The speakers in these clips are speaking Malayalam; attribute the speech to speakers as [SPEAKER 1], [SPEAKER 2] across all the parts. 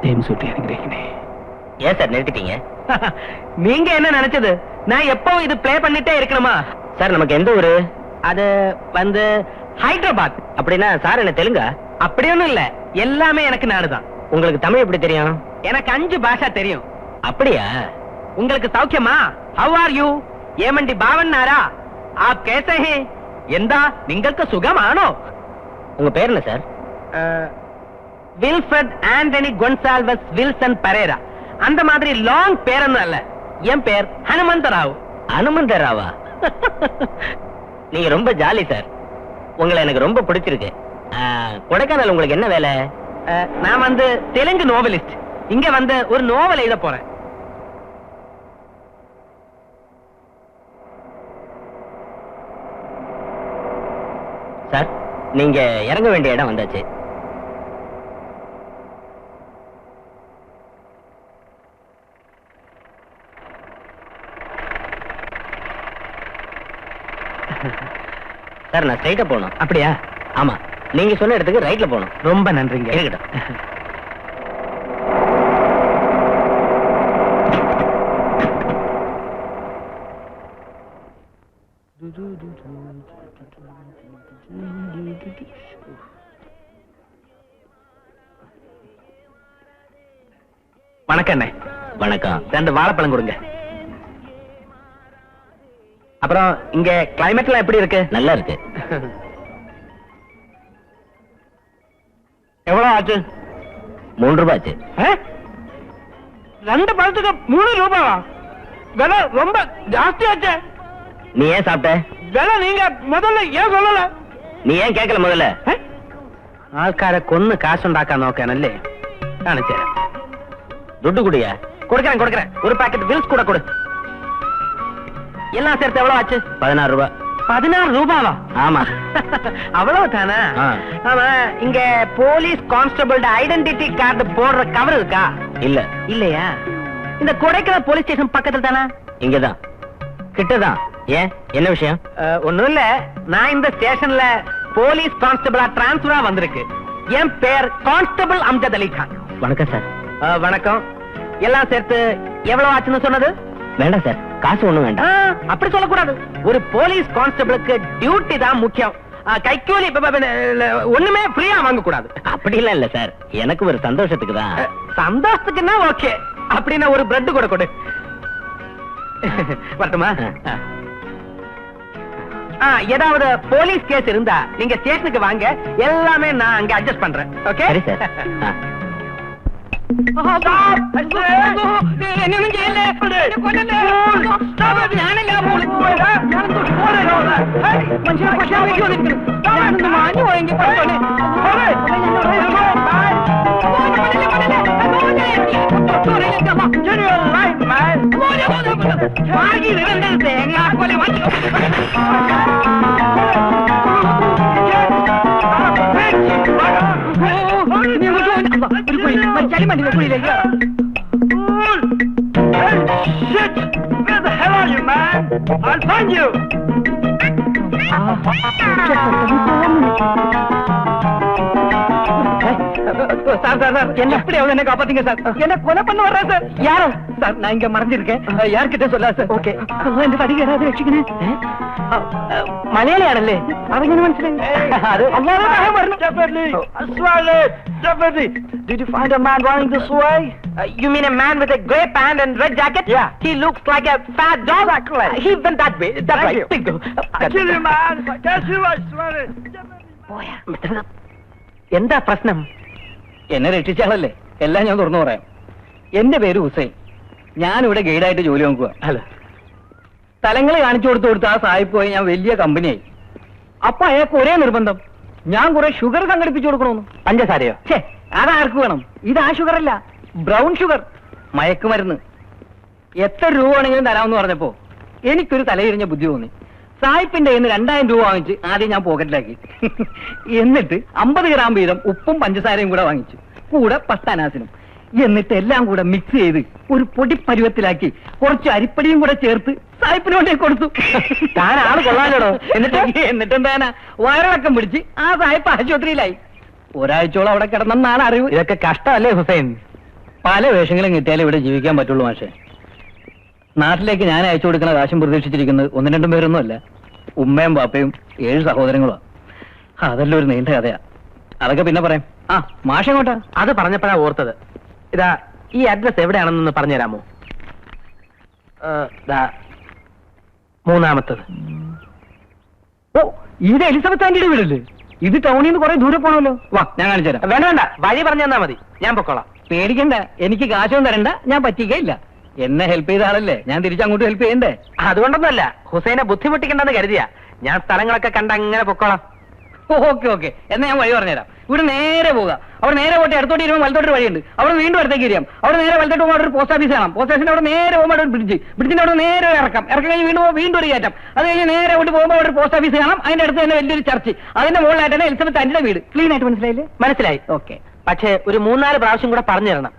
[SPEAKER 1] ஜேம்ஸ் ஊட்டி அனுகிரகினே.
[SPEAKER 2] ஏன் சார் நிறுத்திட்டீங்க?
[SPEAKER 1] நீங்க என்ன நினைச்சது? நான் எப்பவும் இது பிளே பண்ணிட்டே இருக்கணுமா?
[SPEAKER 2] சார் நமக்கு எந்த ஊரு?
[SPEAKER 1] அது வந்து ஹைதராபாத்.
[SPEAKER 2] அப்படின்னா சார் என்ன தெலுங்கா?
[SPEAKER 1] அப்படி ஒண்ணும் இல்ல, எல்லாமே எனக்கு நாடுதான்.
[SPEAKER 2] உங்களுக்கு தமிழ் எப்படி தெரியும்?
[SPEAKER 1] எனக்கு 5 பாஷா தெரியும்.
[SPEAKER 2] அப்படியா?
[SPEAKER 1] உங்களுக்கு சௌக்கியமா? How are you? ஏமண்டி பாவன்னாரா? ஆப் கேசே ஹே? எந்தா നിങ്ങൾക്ക് சுகமானோ?
[SPEAKER 2] உங்க பேர் என்ன sir?
[SPEAKER 1] Wilfred Antony Gonsalves Wilson Pereira. அந்த மாதிரி லாங் பேரன்னு அல்ல. என் பேர் ஹனுமந்தராவ்.
[SPEAKER 2] ஹனுமந்தராவா? நீங்க ரொம்ப ஜாலி சார். உங்களை எனக்கு ரொம்ப பிடிச்சிருக்கு. கொடைக்கானல் உங்களுக்கு என்ன வேலை?
[SPEAKER 1] நான் வந்து தெலுங்கு நோவலிஸ்ட். இங்க வந்து ஒரு நோவல் எழுத போறேன்.
[SPEAKER 2] சார் நீங்க இறங்க வேண்டிய இடம் வந்தாச்சு. சார் நான் ஸ்ட்ரைட்டா போகணும்.
[SPEAKER 1] அப்படியா?
[SPEAKER 2] ஆமா, நீங்க சொன்ன இடத்துக்கு ரைட்ல போகணும்.
[SPEAKER 1] ரொம்ப நன்றிங்க.
[SPEAKER 2] இருக்கட்டும்.
[SPEAKER 1] வணக்கம் அண்ணே.
[SPEAKER 2] வணக்கம்.
[SPEAKER 1] 2 வாழைப்பழம் கொடுங்க. அப்புறம் இங்க கிளைமேட்லாம் எப்படி இருக்கு?
[SPEAKER 2] நல்லா இருக்கு.
[SPEAKER 1] எவ்வளவு ஆச்சு?
[SPEAKER 2] 3 ரூபாய் ஆச்சு.
[SPEAKER 1] 2 பழத்துக்கு 3 ரூபாவா? விலை ரொம்ப ஜாஸ்தி ஆச்சு.
[SPEAKER 2] நீ ஏன் சாப்பிட்ட?
[SPEAKER 1] விலை நீங்க முதல்ல ஏன் சொல்லல?
[SPEAKER 2] நீ ஏன் கேட்கல முதல்ல?
[SPEAKER 1] ആൾക്കാരെ കൊന്ന് കാശുണ്ടാക്കാൻ നോക്കാനല്ലേ? കാണിച്ചേ.
[SPEAKER 2] துட்டு குடியா?
[SPEAKER 1] കൊടുക്കறேன். ஒரு பாக்கெட் வில்ஸ் கூட கொடு. எல்லாம் சேர்த்து எவ்வளவு ஆச்சு?
[SPEAKER 2] 16 ரூபாய்.
[SPEAKER 1] 16 ரூபாவா?
[SPEAKER 2] ஆமா.
[SPEAKER 1] அவ்வளவு தானா? ஆமா. இங்க போலீஸ் கான்ஸ்டபிள் ஐடென்டிட்டி கார்டு போடுற கவர் இருக்கா?
[SPEAKER 2] இல்ல.
[SPEAKER 1] இல்லையா? இந்த கொடைக்கானல் போலீஸ் ஸ்டேஷன் பக்கத்துல தானா?
[SPEAKER 2] இங்கதான், கிட்டதான். ஏன், என்ன விஷயம்?
[SPEAKER 1] ஒண்ணும் இல்ல, நான் இந்த ஸ்டேஷன்ல போலீஸ் கான்ஸ்டபிளா டிரான்ஸ்பரா வந்திருக்கு. என் பேர் கான்ஸ்டபிள் அம்ஜத் அலி கான்.
[SPEAKER 2] வணக்கம் சார்.
[SPEAKER 1] வணக்கம். எல்லாம் சேர்த்து எவ்வளவு ஆச்சுன்னு சொன்னது?
[SPEAKER 2] வேண்டாம் சார், காசு ஒண்ணும் வேண்டாம்.
[SPEAKER 1] அப்படி சொல்லக்கூடாது. ஒரு போலீஸ் கான்ஸ்டபிளுக்கு டியூட்டி தான் முக்கியம். கைக்கூலி ஒண்ணுமே ஃப்ரீயா வாங்க கூடாது.
[SPEAKER 2] அப்படிலாம் இல்ல சார், எனக்கு ஒரு சந்தோஷத்துக்கு தான்.
[SPEAKER 1] சந்தோஷத்துக்குன்னா ஓகே. அப்படின்னா ஒரு பிரெட் கூட கொடு. வரட்டுமா? ஏதாவது போலீஸ் கேஸ் இருந்தா நீங்க ஸ்டேஷனுக்கு வாங்க, எல்லாமே நான் அங்க அட்ஜஸ்ட் பண்றேன். ஓகே?
[SPEAKER 2] சரி sir.
[SPEAKER 1] Where the hell are you, man? I'll find you. Sir என்ன எப்படியாவது என்ன காப்பாத்தீங்க சார். என்ன கொலை பண்ண வர்றா சார். யாரும் சார், நான் இங்க மறைஞ்சிருக்கேன். யார்கிட்ட சொல்ல சார்? ஓகே. എന്റെ തടി കയറാതെ രക്ഷിക്കണേ. മലയാളിയാണല്ലേ? അതെങ്ങനെ മനസ്സിലായി? Definitely. Did you find a man running this way? You mean a man with a grey pant and red jacket? Yeah. He looks like a fat dog. Exactly. He went that way. That's right. Bingo. I kill you, man. I catch you, I swear it. Boya. എന്താ പ്രശ്നം?
[SPEAKER 3] എന്നെ രക്ഷിച്ചാളല്ലേ, എല്ലാം ഞാൻ തുറന്നു പറയാം. എന്റെ പേര് ഹുസൈൻ. ഞാനിവിടെ ഗൈഡായിട്ട് ജോലി നോക്കുക.
[SPEAKER 1] അല്ല,
[SPEAKER 3] സ്ഥലങ്ങൾ കാണിച്ചു കൊടുത്ത് ആ സാഹിബ് പോയി ഞാൻ വലിയ കമ്പനിയായി. അപ്പൊ അയാൾക്ക് ഒരേ നിർബന്ധം, ഞാൻ കുറെ ഷുഗർ സംഘടിപ്പിച്ചു കൊടുക്കണമെന്ന്.
[SPEAKER 1] പഞ്ചസാരയോ?
[SPEAKER 3] ഛേ, അതാർക്ക് വേണം? ഇത് ആ ഷുഗർ അല്ല, ബ്രൗൺ ഷുഗർ, മയക്കുമരുന്ന്. എത്ര രൂപ വേണമെങ്കിലും തരാമെന്ന് പറഞ്ഞപ്പോ എനിക്കൊരു തലയിരിഞ്ഞ ബുദ്ധി തോന്നി. സായിപ്പിന്റെ കയ്യിൽ നിന്ന് 2000 രൂപ വാങ്ങിച്ച് ആദ്യം ഞാൻ പോക്കറ്റിലാക്കി. എന്നിട്ട് 50 ഗ്രാം വീതം ഉപ്പും പഞ്ചസാരയും കൂടെ വാങ്ങിച്ചു, കൂടെ പസ്താനാസിനും. എന്നിട്ട് എല്ലാം കൂടെ മിക്സ് ചെയ്ത് ഒരു പൊടി പരുവത്തിലാക്കി കുറച്ച് അരിപ്പടിയും കൂടെ ചേർത്ത് സായിപ്പിന് കൊണ്ടേ കൊടുത്തു.
[SPEAKER 1] താൻ ആള് കൊള്ളാലോടോ.
[SPEAKER 3] എന്നിട്ട് എന്താനാ, വയറിളക്കം പിടിച്ച് ആ സായിപ്പ് ആശുപത്രിയിലായി. ഒരാഴ്ചയോളം അവിടെ കിടന്നെന്നാണ് അറിവ്.
[SPEAKER 1] ഇതൊക്കെ കഷ്ടമല്ലേ ഹുസൈൻ?
[SPEAKER 3] പല വേഷങ്ങളും കിട്ടിയാലേ ഇവിടെ ജീവിക്കാൻ പറ്റുള്ളൂ മാഷെ. നാട്ടിലേക്ക് ഞാൻ അയച്ചു കൊടുക്കുന്ന കാശും പ്രതീക്ഷിച്ചിരിക്കുന്നത് 1-2 പേരൊന്നുമല്ല, ഉമ്മയും ബാപ്പയും 7 സഹോദരങ്ങളുമാണ്. അതെല്ലാം ഒരു നീണ്ട കഥയാ, അതൊക്കെ പിന്നെ പറയാം. ആ മാഷ എങ്ങോട്ടാ?
[SPEAKER 1] അത് പറഞ്ഞപ്പോഴാ ഓർത്തത്. ഇതാ ഈ അഡ്രസ് എവിടെയാണെന്നൊന്ന് പറഞ്ഞുതരാമോ? മൂന്നാമത്തത്.
[SPEAKER 3] ഓ, ഇത് എലിസബത്ത് ആന്റിയുടെ വീടല്ലേ? ഇത് ടൗണിൽ നിന്ന് കുറെ ദൂരെ പോണല്ലോ. വാ, ഞാൻ കാണിച്ചു തരാം.
[SPEAKER 1] വേണ്ട വേണ്ട, വഴി പറഞ്ഞു തന്നാ മതി, ഞാൻ പൊക്കോളാം.
[SPEAKER 3] പേടിക്കണ്ട, എനിക്ക് കാശൊന്നും തരണ്ട, ഞാൻ പറ്റിക്കയില്ല. എന്നെ ഹെൽപ്പ് ചെയ്ത ആളല്ലേ, ഞാൻ തിരിച്ചങ്ങോട്ട് ഹെൽപ്പ് ചെയ്യണ്ടേ?
[SPEAKER 1] അതുകൊണ്ടൊന്നല്ല, ഹുസൈനെ ബുദ്ധിമുട്ടിക്കണ്ടെന്ന് കരുതിയാ. ഞാൻ സ്ഥലങ്ങളൊക്കെ കണ്ട് അങ്ങനെ പൊക്കോളാം.
[SPEAKER 3] ഓക്കെ ഓക്കെ, എന്നാ ഞാൻ വഴി പറഞ്ഞുതരാം. ഇവിടെ നേരെ പോവുക, അവിടെ നേരെ പോയിട്ട് ഇടത്തോട്ട് ഇരുമ്പോൾ വലത്തോട്ട് വഴിയുണ്ട്, അവിടെ വീണ്ടും അടുത്തേക്ക് ഇരിക്കാം. അവിടെ നേരെ വലത്തോട്ട് പോകുമ്പോൾ ഒരു പോസ്റ്റ് ഓഫീസ് കാണാം. പോസ്റ്റ് ഓഫീസിന്റെ അവിടെ നേരെ പോകുമ്പോൾ ഒരു ബ്രിഡ്ജിന്റെ അവിടെ നേരെ ഇറക്കം കഴിഞ്ഞ് വീണ്ടും ഒരു കയറ്റം. അത് കഴിഞ്ഞ് നേരെ അങ്ങോട്ട് പോകുമ്പോൾ അവിടെ ഒരു പോസ്റ്റ് ഓഫീസ് കാണാം. അതിന്റെ അടുത്ത് തന്നെ വലിയൊരു ചർച്ച്, അതിന്റെ മുകളിലായിട്ടാണ് എലിസബത്ത് ആന്റിയുടെ വീട്. ക്ലീൻ ആയിട്ട് മനസ്സിലായില്ലേ?
[SPEAKER 1] മനസ്സിലായി.
[SPEAKER 3] ഓക്കെ,
[SPEAKER 1] പക്ഷേ ഒരു 3-4 പ്രാവശ്യം കൂടെ പറഞ്ഞു തരണം.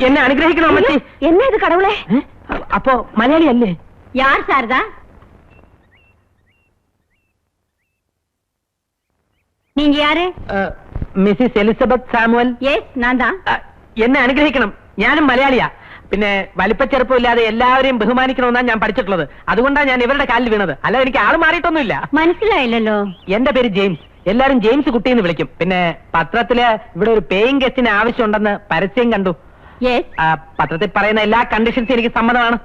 [SPEAKER 1] എന്നെ അനുഗ്രഹിക്കണം അമ്മച്ചി.
[SPEAKER 4] என்ன இது கடவுளே?
[SPEAKER 1] അപ്പോ മലയാളി അല്ലേ?
[SPEAKER 4] யார் சாரதா? நீங்க யாரு?
[SPEAKER 1] Mrs Elizabeth Samuel.
[SPEAKER 4] எஸ், நான் தான்.
[SPEAKER 1] എന്നെ അനുഗ്രഹിക്കണം, ഞാനും മലയാളിയാ. പിന്നെ വലിപ്പച്ചെറുപ്പമില്ലാതെ എല്ലാവരെയും ബഹുമാനിക്കണമെന്നാണ് ഞാൻ പഠിച്ചിട്ടുള്ളത്. അതുകൊണ്ടാണ് ഞാൻ ഇവരുടെ കാലിൽ വീണത്. അല്ല, എനിക്ക് ആള് മാറിയിട്ടൊന്നുമില്ല.
[SPEAKER 4] മനസ്സിലായില്ലല്ലോ.
[SPEAKER 1] എന്റെ പേര് ജെയിംസ്, എല്ലാരും ജെയിംസ് കുട്ടിയെന്ന് വിളിക്കും. പിന്നെ പത്രത്തില് ഇവിടെ ഒരു പേയിങ് ഗസ്റ്റിന് ആവശ്യമുണ്ടെന്ന് പരസ്യം കണ്ടു.
[SPEAKER 4] യെസ്.
[SPEAKER 1] പത്രത്തിൽ പറയുന്ന എല്ലാ കണ്ടീഷൻസും എനിക്ക് സമ്മതമാണ്.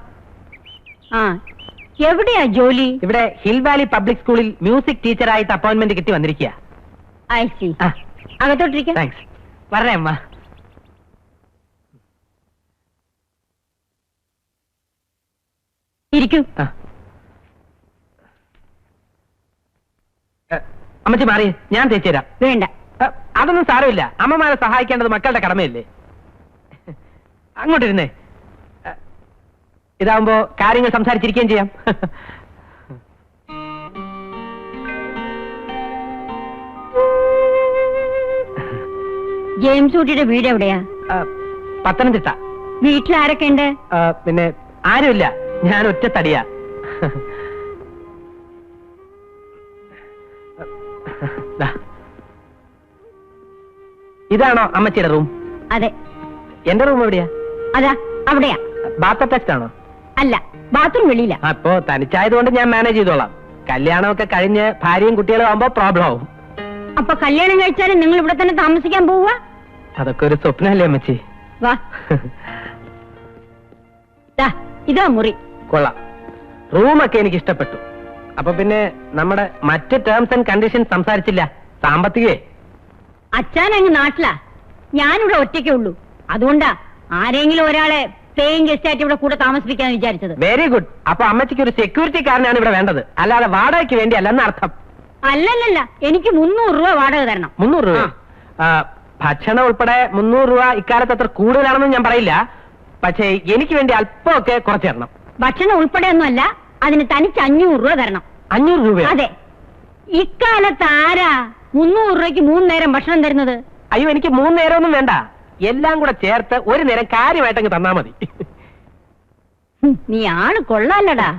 [SPEAKER 4] ആ, എവിടെയാ ജോലി?
[SPEAKER 1] ഇവിടെ ഹിൽ വാലി പബ്ലിക് സ്കൂളിൽ മ്യൂസിക് ടീച്ചറായിട്ട് അപ്പോയിന്റ്മെന്റ് കിട്ടി വന്നിരിക്കുക.
[SPEAKER 4] I see. അകത്തോട്ടിരിക്കാം.
[SPEAKER 1] താങ്ക്സ്. വരണേ അമ്മ.
[SPEAKER 4] ഇരിക്കൂ.
[SPEAKER 1] അമ്മച്ചി മാറി, ഞാൻ തേച്ചു തരാം.
[SPEAKER 4] വേണ്ട.
[SPEAKER 1] അതൊന്നും സാരമില്ല, അമ്മമാരെ സഹായിക്കേണ്ടത് മക്കളുടെ കടമയല്ലേ. അങ്ങോട്ടിരുന്നേ, ഇതാവുമ്പോ കാര്യങ്ങൾ സംസാരിച്ചിരിക്കുകയും ചെയ്യാം.
[SPEAKER 4] ജെയിംസ് കുട്ടിയുടെ വീട് എവിടെയാ?
[SPEAKER 1] പത്തനംതിട്ട.
[SPEAKER 4] വീട്ടിൽ ആരൊക്കെ ഉണ്ട്?
[SPEAKER 1] പിന്നെ ആരുമില്ല, ഞാൻ ഒറ്റ തടിയാ. ഇതാണോ അമ്മച്ചിയുടെ റൂം?
[SPEAKER 4] അതെ.
[SPEAKER 1] എന്റെ റൂം എവിടെയാ?
[SPEAKER 4] അതാ അവിടെയാ.
[SPEAKER 1] ബാത്ത് അറ്റാച്ച്ഡ് ആണോ?
[SPEAKER 4] അല്ല, ബാത്റൂം വെളിയില്ല.
[SPEAKER 1] അപ്പോ തനിച്ചായതുകൊണ്ട് ഞാൻ മാനേജ് ചെയ്തോളാം. കല്യാണമൊക്കെ കഴിഞ്ഞ് ഭാര്യയും കുട്ടികളും ആവുമ്പോ പ്രോബ്ലം ആവും.
[SPEAKER 4] അപ്പൊ കല്യാണം കഴിച്ചാലും നിങ്ങൾ ഇവിടെ തന്നെ താമസിക്കാൻ പോവുക?
[SPEAKER 1] അതൊക്കെ ഒരു സ്വപ്നമല്ലേ അമ്മച്ചി?
[SPEAKER 4] വാ. ഇതാ മുറി.
[SPEAKER 1] കൊള്ളാം, റൂമൊക്കെ എനിക്ക് ഇഷ്ടപ്പെട്ടു. അപ്പൊ പിന്നെ നമ്മുടെ മറ്റ് ടേംസ് ആൻഡ് കണ്ടീഷൻസ് സംസാരിച്ചില്ല. സാമ്പത്തികേ?
[SPEAKER 4] അച്ഛൻ അങ്ങ് നാട്ടിലാ, ഞാനിവിടെ ഒറ്റയ്ക്കേ ഉള്ളൂ. അതുകൊണ്ടാ ആരെങ്കിലും ഒരാളെ പേയിങ് ഗസ്റ്റ് ആയിട്ട് ഇവിടെ കൂടെ താമസിപ്പിക്കാൻ വിചാരിച്ചത്.
[SPEAKER 1] Very good. അപ്പൊ അമ്മച്ചിക്ക് ഒരു സെക്യൂരിറ്റിക്കാരനാണ് ഇവിടെ വേണ്ടത്, അല്ലാതെ വാടകയ്ക്ക് വേണ്ടി അല്ലെന്ന് അർത്ഥം.
[SPEAKER 4] അല്ലല്ല, എനിക്ക് 300 രൂപ വാടക തരണം.
[SPEAKER 1] 300 രൂപ? ഭക്ഷണം ഉൾപ്പെടെ 300 രൂപ ഇക്കാലത്ത് അത്ര കൂടുതലാണെന്നും ഞാൻ പറയില്ല. പക്ഷേ എനിക്ക് വേണ്ടി അല്പമൊക്കെ കുറച്ച് തരണം.
[SPEAKER 4] ഭക്ഷണം ഉൾപ്പെടെ ഒന്നുമല്ല, അതിന് തനിച്ച് 500 രൂപ തരണം.
[SPEAKER 1] 500 രൂപ?
[SPEAKER 4] അതെ. ഇക്കാലത്ത് ആരാ 300 രൂപയ്ക്ക് 3 നേരം ഭക്ഷണം തരുന്നത്?
[SPEAKER 1] അയ്യോ, എനിക്ക് 3 നേരമൊന്നും വേണ്ട, എല്ലാം കൂടെ ചേർത്ത് ഒരു നേരം കാര്യമായിട്ടങ്ങ് തന്നാ മതി.
[SPEAKER 4] നീ ആണ് കൊള്ളാലടാ.